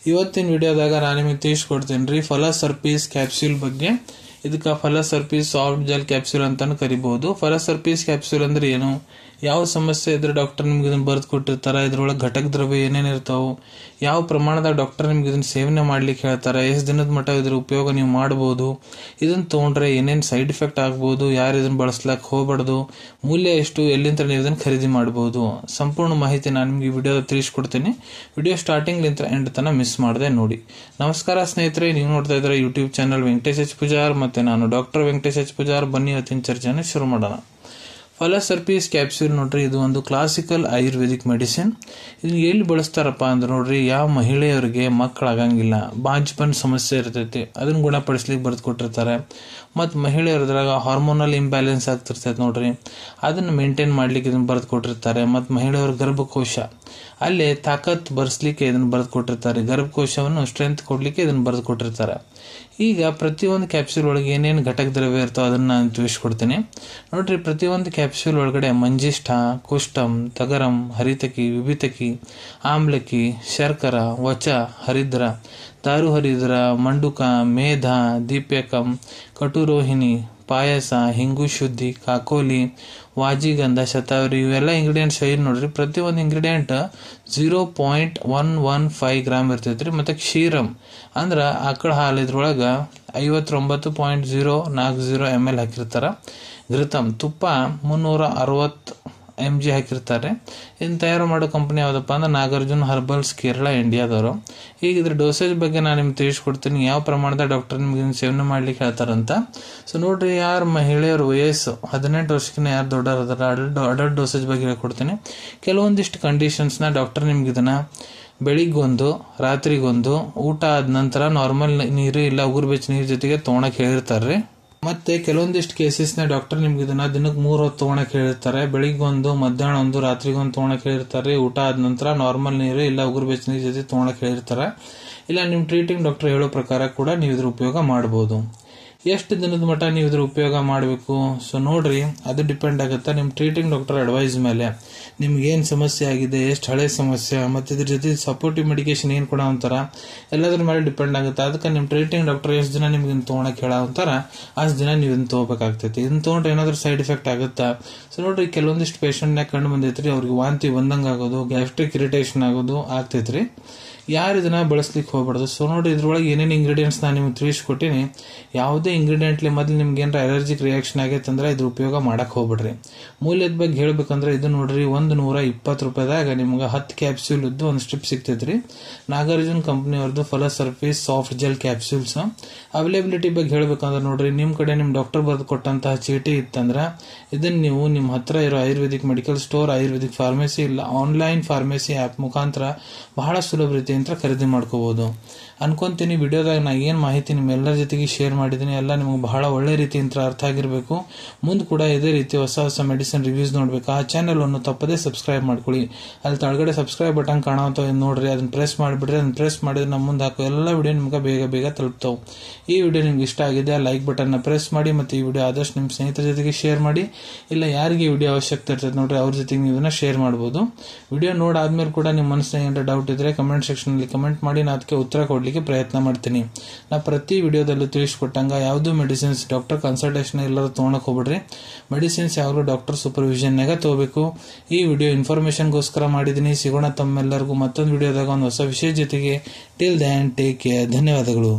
ಇವತ್ತಿನ ವಿಡಿಯೋದಾಗ ನಾನು ನಿಮಗೆ ತಿಳಿಸ್ಕೊಡ್ತೀನಿ ರೀ ಫಲಸರ್ಪೀಸ್ ಕ್ಯಾಪ್ಸೂಲ್ ಬಗ್ಗೆ. ಇದಕ್ಕೆ ಫಲಸರ್ಪೀಸ್ ಸಾಫ್ಟ್ ಜೆಲ್ ಕ್ಯಾಪ್ಸೂಲ್ ಅಂತಾನು ಕರಿಬಹುದು. ಫಲಸರ್ಪೀಸ್ ಕ್ಯಾಪ್ಸೂಲ್ ಅಂದ್ರೆ ಏನು, ಯಾವ ಸಮಸ್ಯೆ ಇದ್ರೆ ಡಾಕ್ಟರ್ ನಿಮ್ಗೆ ಇದನ್ನ ಬರೆದು ಕೊಟ್ಟಿರ್ತಾರೆ, ಇದ್ರೊಳಗೆ ಘಟಕ ದ್ರವ್ಯ ಏನೇನು ಇರ್ತಾವೆ, ಯಾವ ಪ್ರಮಾಣದಾಗ ಡಾಕ್ಟರ್ ನಿಮ್ಗೆ ಇದನ್ನ ಸೇವನೆ ಮಾಡ್ಲಿಕ್ಕೆ ಹೇಳ್ತಾರೆ, ಎಷ್ಟು ದಿನದ ಮಟ್ಟ ಇದ್ರ ಉಪಯೋಗ ನೀವು ಮಾಡಬಹುದು, ಇದನ್ನ ತೊಗೊಂಡ್ರೆ ಏನೇನು ಸೈಡ್ ಎಫೆಕ್ಟ್ ಆಗ್ಬೋದು, ಯಾರು ಇದನ್ನ ಬಳಸ್ಲಕ್ಕೆ ಹೋಗ್ಬಾರ್ದು, ಮೂಲ್ಯ ಎಷ್ಟು, ಎಲ್ಲಿಂದ ನೀವು ಇದನ್ನ ಖರೀದಿ ಮಾಡಬಹುದು, ಸಂಪೂರ್ಣ ಮಾಹಿತಿ ನಾನು ನಿಮ್ಗೆ ಈ ವಿಡಿಯೋದ ತಿಳಿಸ್ಕೊಡ್ತೀನಿ. ವಿಡಿಯೋ ಸ್ಟಾರ್ಟಿಂಗ್ ಲಿಂದ ಎಂಡ್ ತನಕ ಮಿಸ್ ಮಾಡದೆ ನೋಡಿ. ನಮಸ್ಕಾರ ಸ್ನೇಹಿತರೆ, ನೀವು ನೋಡ್ತಾ ಇದ್ರೆ YouTube channel Venkatesh H Pujar, ಮತ್ತೆ ನಾನು ಡಾಕ್ಟರ್ ವೆಂಕಟೇಶ್ ಎಚ್ ಪೂಜಾರ್. ಬನ್ನಿ ಇವತ್ತಿನ ಚರ್ಚೆನ ಶುರು ಮಾಡೋಣ. ಫಲಸರ್ಪೀಸ್ ಕ್ಯಾಪ್ಸೂಲ್ ನೋಡ್ರಿ, ಇದು ಒಂದು ಕ್ಲಾಸಿಕಲ್ ಆಯುರ್ವೇದಿಕ್ ಮೆಡಿಸಿನ್. ಇದು ಎಲ್ಲಿ ಬಳಸ್ತಾರಪ್ಪ ಅಂದ್ರೆ ನೋಡ್ರಿ, ಯಾವ ಮಹಿಳೆಯರಿಗೆ ಮಕ್ಕಳಾಗಂಗಿಲ್ಲ, ಬಾಂಜ್ಪನ್ ಸಮಸ್ಯೆ ಇರ್ತೈತಿ, ಅದನ್ನ ಗುಣಪಡಿಸ್ಲಿಕ್ಕೆ ಬರೆದು ಕೊಟ್ಟಿರ್ತಾರೆ. ಮತ್ತು ಮಹಿಳೆಯರದ್ರಾಗ ಹಾರ್ಮೋನಲ್ ಇಂಬ್ಯಾಲೆನ್ಸ್ ಆಗ್ತಿರ್ತೈತೆ ನೋಡ್ರಿ, ಅದನ್ನು ಮೇಂಟೈನ್ ಮಾಡ್ಲಿಕ್ಕೆ ಇದನ್ನ ಬರೆದು ಕೊಟ್ಟಿರ್ತಾರೆ. ಮತ್ತು ಮಹಿಳೆಯರ ಗರ್ಭಕೋಶ ಅಲ್ಲೇ ತಾಕತ್ ಬರ್ಸ್ಲಿಕ್ಕೆ ಇದನ್ನ ಬರೆದು ಕೊಟ್ಟಿರ್ತಾರೆ, ಗರ್ಭಕೋಶವನ್ನು ಸ್ಟ್ರೆಂತ್ ಕೊಡ್ಲಿಕ್ಕೆ ಇದನ್ನ ಬರೆದು ಕೊಟ್ಟಿರ್ತಾರೆ. ಈಗ ಪ್ರತಿಯೊಂದು ಕ್ಯಾಪ್ಸೂಲ್ ಒಳಗೆ ಏನೇನು ಘಟಕ ದ್ರವ್ಯ ಇರ್ತೋ ಅದನ್ನ ನಾನು ತಿಳಿಸ್ಕೊಡ್ತೀನಿ ನೋಡ್ರಿ. ಪ್ರತಿಯೊಂದು ಕ್ಯಾಪ್ಸೂಲ್ ಒಳಗಡೆ ಮಂಜಿಷ್ಠ, ಕುಷ್ಟಂ, ತಗರಂ, ಹರಿತಕಿ, ವಿಭಿತಕಿ, ಆಮ್ಲಕಿ, ಶರ್ಕರ, ವಚ, ಹರಿದ್ರ, ದಾರು ಹರಿದ್ರ, ಮಂಡುಕ, ಮೇಧ, ದೀಪ್ಯಕಂ, ಕಟುರೋಹಿಣಿ, ಪಾಯಸ, ಹಿಂಗು ಶುದ್ಧಿ, ಕಾಕೋಲಿ, ವಾಜಿಗಂಧ, ಶತಾವರಿ, ಇವೆಲ್ಲ ಇಂಗ್ರೀಡಿಯೆಂಟ್ಸ್ ಐದು ನೋಡ್ರಿ. ಪ್ರತಿಯೊಂದು ಇಂಗ್ರೀಡಿಯೆಂಟ್ 0.115 ಗ್ರಾಮ್ ಇರ್ತೈತ್ರಿ. ಮತ್ತು ಕ್ಷೀರಂ ಅಂದ್ರೆ ಆಕಳ ಹಾಲು, ಇದ್ರೊಳಗೆ 59.040 ml ಹಾಕಿರ್ತಾರ. ಘೃತಂ ತುಪ್ಪ 360 mg ಹಾಕಿರ್ತಾರೆ. ಇದನ್ನ ತಯಾರು ಮಾಡೋ ಕಂಪನಿ ಯಾವುದಪ್ಪ ಅಂದ್ರೆ ನಾಗಾರ್ಜುನ ಹರ್ಬಲ್ಸ್, ಕೇರಳ, ಇಂಡಿಯಾದವರು. ಈಗ ಇದ್ರ ಡೋಸೇಜ್ ಬಗ್ಗೆ ನಾನು ನಿಮ್ಗೆ ತಿಳಿಸ್ಕೊಡ್ತೀನಿ, ಯಾವ ಪ್ರಮಾಣದ ಡಾಕ್ಟರ್ ನಿಮ್ಗೆ ಸೇವನೆ ಮಾಡ್ಲಿಕ್ಕೆ ಹೇಳ್ತಾರಂತ. ಸೊ ನೋಡ್ರಿ, ಯಾರು ಮಹಿಳೆಯರ ವಯಸ್ಸು 18 ವರ್ಷಕ್ಕಿಂತ ಯಾರು ದೊಡ್ಡವರ ಅಡಲ್ಟ್ ಡೋಸೇಜ್ ಬಗ್ಗೆ ಹೇಳ್ಕೊಡ್ತೀನಿ. ಕೆಲವೊಂದಿಷ್ಟು ಕಂಡೀಷನ್ಸ್ನ ಡಾಕ್ಟರ್ ನಿಮ್ಗೆ ಇದನ್ನ ಬೆಳಿಗ್ಗೊಂದು, ರಾತ್ರಿಗೊಂದು, ಊಟ ಆದ ನಂತರ ನಾರ್ಮಲ್ ನೀರು ಇಲ್ಲ ಉಗುರು ಬೆಚ್ಚ ನೀರು ಜೊತೆಗೆ ತೊಗೊಳಕ್ ಹೇಳಿರ್ತಾರ್ರಿ. ಮತ್ತೆ ಕೆಲವೊಂದಿಷ್ಟು ಕೇಸಸ್ನ ಡಾಕ್ಟರ್ ನಿಮ್ಗೆ ಇದನ್ನ ದಿನಕ್ಕೆ 3 ಹೊತ್ತು ತೊಗೊಳಕ್ ಹೇಳಿರ್ತಾರೆ. ಬೆಳಿಗ್ಗೊಂದು, ಮಧ್ಯಾಹ್ನ ಒಂದು, ರಾತ್ರಿಗೊಂದು ತೊಗೊಳಕ್ ಹೇಳಿರ್ತಾರೆ. ಊಟ ಆದ ನಂತರ ನಾರ್ಮಲ್ ನೀರು ಇಲ್ಲ ಉಗುರು ಬೆಚ್ಚ ನೀರು ಜೊತೆ ತೊಗೊಳಕ್ ಹೇಳಿರ್ತಾರೆ. ಇಲ್ಲ ನಿಮ್ ಟ್ರೀಟಿಂಗ್ ಡಾಕ್ಟರ್ ಹೇಳೋ ಪ್ರಕಾರ ಕೂಡ ನೀವು ಇದ್ರ ಉಪಯೋಗ ಮಾಡಬಹುದು. ಎಷ್ಟು ದಿನದ ಮಟ್ಟ ನೀವು ಇದ್ರ ಉಪಯೋಗ ಮಾಡಬೇಕು, ಸೊ ನೋಡ್ರಿ, ಅದು ಡಿಪೆಂಡ್ ಆಗುತ್ತೆ ನಿಮ್ಮ ಟ್ರೀಟಿಂಗ್ ಡಾಕ್ಟರ್ ಅಡ್ವೈಸ್ ಮೇಲೆ. ನಿಮ್ಗೆ ಏನು ಸಮಸ್ಯೆ ಆಗಿದೆ, ಎಷ್ಟು ಹಳೆ ಸಮಸ್ಯೆ, ಮತ್ತು ಇದ್ರ ಜೊತೆ ಸಪೋರ್ಟಿವ್ ಮೆಡಿಕೇಶನ್ ಏನು ಕೊಡೋ ಅಂತಾರ, ಎಲ್ಲದ್ರ ಮೇಲೆ ಡಿಪೆಂಡ್ ಆಗುತ್ತೆ. ಅದಕ್ಕೆ ನಿಮ್ಮ ಟ್ರೀಟಿಂಗ್ ಡಾಕ್ಟರ್ ಎಷ್ಟು ದಿನ ನಿಮ್ಗೆ ಇದನ್ನ ತೊಗೊಳಕ್ ಹೇಳ ಅಂತಾರ ಅಷ್ಟು ದಿನ ನೀವು ಇದನ್ನ ತೊಗೋಬೇಕಾಗ್ತೈತಿ. ಇದನ್ನ ತೊಗೊಂಡ್ರೆ ಏನಾದ್ರೂ ಸೈಡ್ ಎಫೆಕ್ಟ್ ಆಗುತ್ತಾ? ಸೊ ನೋಡ್ರಿ, ಕೆಲವೊಂದಿಷ್ಟು ಪೇಷಂಟ್ನಾಗ ಕಂಡು ಬಂದೈತ್ರಿ, ಅವ್ರಿಗೆ ವಾಂತಿ ಬಂದಂಗೆ ಆಗೋದು, ಗ್ಯಾಸ್ಟ್ರಿಕ್ ಇರಿಟೇಷನ್ ಆಗೋದು ಆಗ್ತೈತ್ರಿ. ಯಾರು ಇದನ್ನ ಬಳಸ್ಲಿಕ್ಕೆ ಹೋಗ್ಬಾರ್ದು. ಸೊ ನೋಡ್ರಿ, ಇದ್ರೊಳಗೆ ಏನೇನು ಇಂಗ್ರೀಡಿಯೆಂಟ್ಸ್ ನಾನು ನಿಮ್ಗೆ ತಿಳಿಸ್ಕೊಟ್ಟಿನಿ, ಯಾವುದೇ ಇಂಗ್ರೀಡಿಯೆಂಟ್ಲಿ ಮೊದಲು ನಿಮ್ಗೆ ಏನಾರ ಅಲರ್ಜಿಕ್ ರಿಯಾಕ್ಷನ್ ಆಗೈತೆ ಅಂದ್ರೆ ಇದ್ರ ಉಪಯೋಗ ಮಾಡಕ್ ಹೋಗ್ಬಿಡ್ರಿ. ಮೂಲ್ಯದ ಬಗ್ಗೆ ಹೇಳ್ಬೇಕಂದ್ರೆ ಇದು ನೋಡ್ರಿ, 120 ರೂಪಾಯಿದಾಗ ನಿಮ್ಗೆ 10 ಕ್ಯಾಪ್ಸೂಲ್ ಇದ್ದು ಒಂದು ಸ್ಟ್ರಿಪ್ ಸಿಗ್ತೈತ್ರಿ. ನಾಗಾರ್ಜುನ್ ಕಂಪನಿ ಅವ್ರದ್ದು ಫಲಸರ್ಫೀಸ್ ಸಾಫ್ಟ್ ಜೆಲ್ ಕ್ಯಾಪ್ಸೂಲ್ಸ್. ಅವೈಲೇಬಿಲಿಟಿ ಬಗ್ಗೆ ಹೇಳ್ಬೇಕಂದ್ರೆ ನೋಡ್ರಿ, ನಿಮ್ ಕಡೆ ನಿಮ್ ಡಾಕ್ಟರ್ ಬರೆದು ಕೊಟ್ಟಂತಹ ಚೀಟಿ ಇತ್ತಂದ್ರೆ ಇದನ್ನ ನೀವು ನಿಮ್ಮ ಹತ್ರ ಇರೋ Ayurvedic medical store, Ayurvedic pharmacy ಇಲ್ಲ ಆನ್ಲೈನ್ ಫಾರ್ಮಸಿ ಆಪ್ ಮುಖಾಂತರ ಬಹಳ ಸುಲಭ ರೀತಿಯಿಂದ ಖರೀದಿ ಮಾಡ್ಕೋಬಹುದು ಅನ್ಕೊಂತೀನಿ. ವಿಡಿಯೋದಾಗ ನಾ ಏನ್ ಮಾಹಿತಿ ನಿಮ್ಮೆಲ್ಲರ ಜೊತೆಗೆ ಶೇರ್ ಮಾಡಿದೀನಿ ಎಲ್ಲ ನಿಮ್ಗೆ ಬಹಳ ಒಳ್ಳೆ ರೀತಿಯಿಂದ ಅರ್ಥ ಆಗಿರ್ಬೇಕು. ಮುಂದೆ ಕೂಡ ಇದೇ ರೀತಿ ಹೊಸ ಹೊಸ ಮೆಡಿಸಿನ್ ರಿವ್ಯೂಸ್ ನೋಡ್ಬೇಕು, ಆ ಚಾನೆಲ್ ಅನ್ನು ತಪ್ಪದೇ ಸಬ್ಸ್ಕ್ರೈಬ್ ಮಾಡ್ಕೊಳ್ಳಿ. ಅಲ್ಲಿ ತಳಗಡೆ ಸಬ್ಸ್ಕ್ರೈಬ್ ಬಟನ್ ಕಾಣುವಂತ ನೋಡ್ರಿ, ಅದನ್ನ ಪ್ರೆಸ್ ಮಾಡಿಬಿಡ್ರಿ. ಅದನ್ನ ಪ್ರೆಸ್ ಮಾಡಿದ್ರೆ ನಮ್ಮ ಮುಂದೆ ಹಾಕೋ ಎಲ್ಲ ವಿಡಿಯೋ ನಿಮ್ಗೆ ಬೇಗ ಬೇಗ ತಲುಪ್ತಾವೆ. ಈ ವಿಡಿಯೋ ನಿಮ್ಗೆ ಇಷ್ಟ ಆಗಿದೆ, ಲೈಕ್ ಬಟನ್ ನ ಪ್ರೆಸ್ ಮಾಡಿ, ಮತ್ತೆ ಈ ವಿಡಿಯೋ ಆದಷ್ಟು ನಿಮ್ಮ ಸ್ನೇಹಿತರ ಜೊತೆಗೆ ಶೇರ್ ಮಾಡಿ. ಇಲ್ಲ ಯಾರಿಗೆ ವಿಡಿಯೋ ಅವಶ್ಯಕತೆ ಇರ್ತದೆ ನೋಡ್ರಿ, ಅವ್ರ ಜೊತೆಗೆ ನೀವು ಇದನ್ನ ಶೇರ್ ಮಾಡಬಹುದು. ವಿಡಿಯೋ ನೋಡಾದ್ಮೇಲೆ ಕೂಡ ನಿಮ್ಮ ಮನಸ್ಸಿನಾಗ ಏನಾರ ಡೌಟ್ ಇದ್ರೆ ಕಮೆಂಟ್ ಸೆಕ್ಷನ್ ಅಲ್ಲಿ ಕಮೆಂಟ್ ಮಾಡಿ, ನಾ ಅದಕ್ಕೆ ಉತ್ತರ ಕೊಡ್ಲಿಕ್ಕೆ ಪ್ರಯತ್ನ ಮಾಡ್ತೀನಿ. ನಾ ಪ್ರತಿ ವಿಡಿಯೋದಲ್ಲೂ ತಿಳಿಸ್ಕೊಟ್ಟಂಗ ಯಾವ್ದು ಮೆಡಿಸಿನ್ಸ್ ಡಾಕ್ಟರ್ ಕನ್ಸಲ್ಟೇಷನ್ ಎಲ್ಲರೂ ತೊಗೊಳಕ್ ಹೋಗ್ಬಿಡ್ರಿ. ಮೆಡಿಸಿನ್ಸ್ ಯಾವಾಗಲೂ ಡಾಕ್ಟರ್ ಸೂಪರ್ವಿಷನ್ ನಾಗ ತಗೋಬೇಕು. ಈ ವಿಡಿಯೋ ಇನ್ಫಾರ್ಮೇಶನ್ಗೋಸ್ಕರ ಮಾಡಿದೀನಿ. ಸಿಗೋಣ ತಮ್ಮೆಲ್ಲರಿಗೂ ಮತ್ತೊಂದು ವಿಡಿಯೋದಾಗ ಒಂದು ಹೊಸ ವಿಷಯ ಜೊತೆಗೆ. Till then take care. ಧನ್ಯವಾದಗಳು.